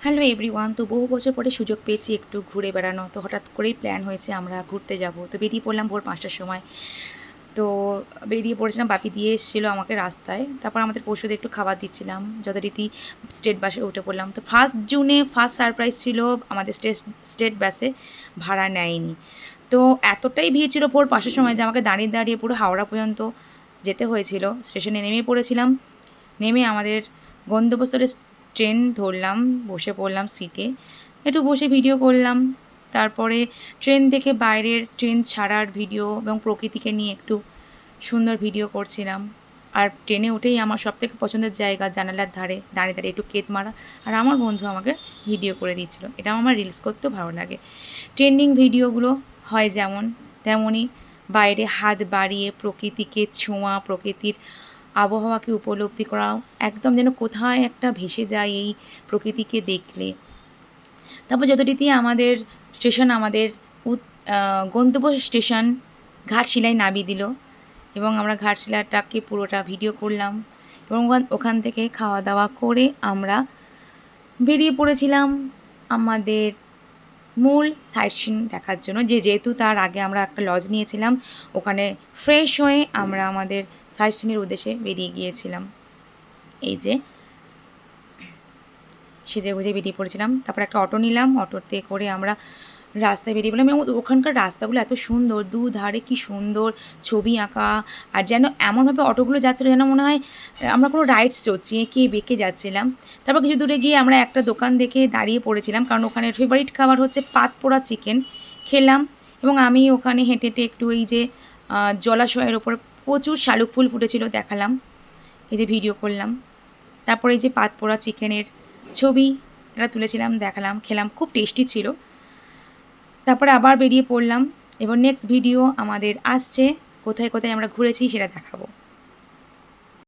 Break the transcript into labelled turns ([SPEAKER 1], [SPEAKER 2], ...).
[SPEAKER 1] Hello everyone. তো বহু বছর পরে সুযোগ পেয়েছি একটু ঘুরে বেড়ানো। তো হঠাৎ করেই প্ল্যান হয়েছে আমরা ঘুরতে যাব। তো বেরিয়ে পড়লাম ভোর ৫টার সময়। তো বেরিয়ে পড়েছিলাম, বাপি দিয়ে এসেছিলো আমাকে রাস্তায়। তারপর আমাদের পশুদের একটু খাবার দিচ্ছিলাম, যথারীতি স্টেট বাসে উঠে পড়লাম। তো 1 জুনে ফার্স্ট সারপ্রাইজ ছিল, আমাদের স্টেট বাসে ভাড়া নেয়নি। তো এতটাই ভিড় ছিল ভোর ৫টার সময় যে আমাকে দাঁড়িয়ে দাঁড়িয়ে পুরো হাওড়া পর্যন্ত যেতে হয়েছিল। স্টেশনে নেমে পড়েছিলাম। নেমে আমাদের গন্তব্যস্থলে ট্রেন ধরলাম, বসে পড়লাম সিটে, একটু বসে ভিডিও করলাম। তারপরে ট্রেন দেখে বাইরের ট্রেন ছাড়ার ভিডিও এবং প্রকৃতিকে নিয়ে একটু সুন্দর ভিডিও করছিলাম। আর ট্রেনে উঠেই আমার সবথেকে পছন্দের জায়গা জানালার ধারে দাঁড়িয়ে দাঁড়িয়ে একটু কেত মারা, আর আমার বন্ধু আমাকে ভিডিও করে দিচ্ছিল। এটা আমার রিলস করতেও ভালো লাগে। ট্রেন্ডিং ভিডিওগুলো হয় যেমন তেমনই বাইরে হাত বাড়িয়ে প্রকৃতিকে ছোঁয়া, প্রকৃতির আবহাওয়াকে উপলব্ধি করা, একদম যেন কোথায় একটা ভেসে যায় এই প্রকৃতিকে দেখলে। তারপর যথারীতি আমাদের স্টেশন, আমাদের গন্তব্য স্টেশন ঘাটশিলায় নামিয়ে দিল এবং আমরা ঘাটশিলাটাকে পুরোটা ভিডিও করলাম এবং ওখান থেকে খাওয়া দাওয়া করে আমরা বেরিয়ে পড়েছিলাম আমাদের মূল সাইট সিন দেখার জন্য। যেহেতু তার আগে আমরা একটা লজ নিয়েছিলাম, ওখানে ফ্রেশ হয়ে আমরা আমাদের সাইট সিনের উদ্দেশ্যে বেরিয়ে গিয়েছিলাম। এই যে সেজে গুজে বেরিয়ে পড়েছিলাম। তারপর একটা অটো নিলাম, অটোতে করে আমরা রাস্তায় বেরিয়ে পড়লাম এবং ওখানকার রাস্তাগুলো এত সুন্দর, দুধারে কি সুন্দর ছবি আঁকা। আর যেন এমনভাবে অটোগুলো যাচ্ছিলো যেন মনে হয় আমরা কোনো রাইডস চড়ছি, এঁকে বেঁকে যাচ্ছিলাম। তারপর কিছু দূরে গিয়ে আমরা একটা দোকান দেখে দাঁড়িয়ে পড়েছিলাম, কারণ ওখানে ফেভারিট খাবার হচ্ছে পাত পোড়া চিকেন। খেলাম এবং আমি ওখানে হেঁটে হেঁটে একটু এই যে জলাশয়ের ওপর প্রচুর শালুক ফুল ফুটেছিল দেখালাম, এই যে ভিডিও করলাম। তারপরে এই যে পাত পোড়া চিকেনের ছবি এটা তুলেছিলাম, দেখালাম, খেলাম, খুব টেস্টি ছিল। তারপরে আবার বেরিয়ে পড়লাম এবং নেক্সট ভিডিও আমাদের আসছে, কোথায় কোথায় আমরা ঘুরেছি সেটা দেখাবো।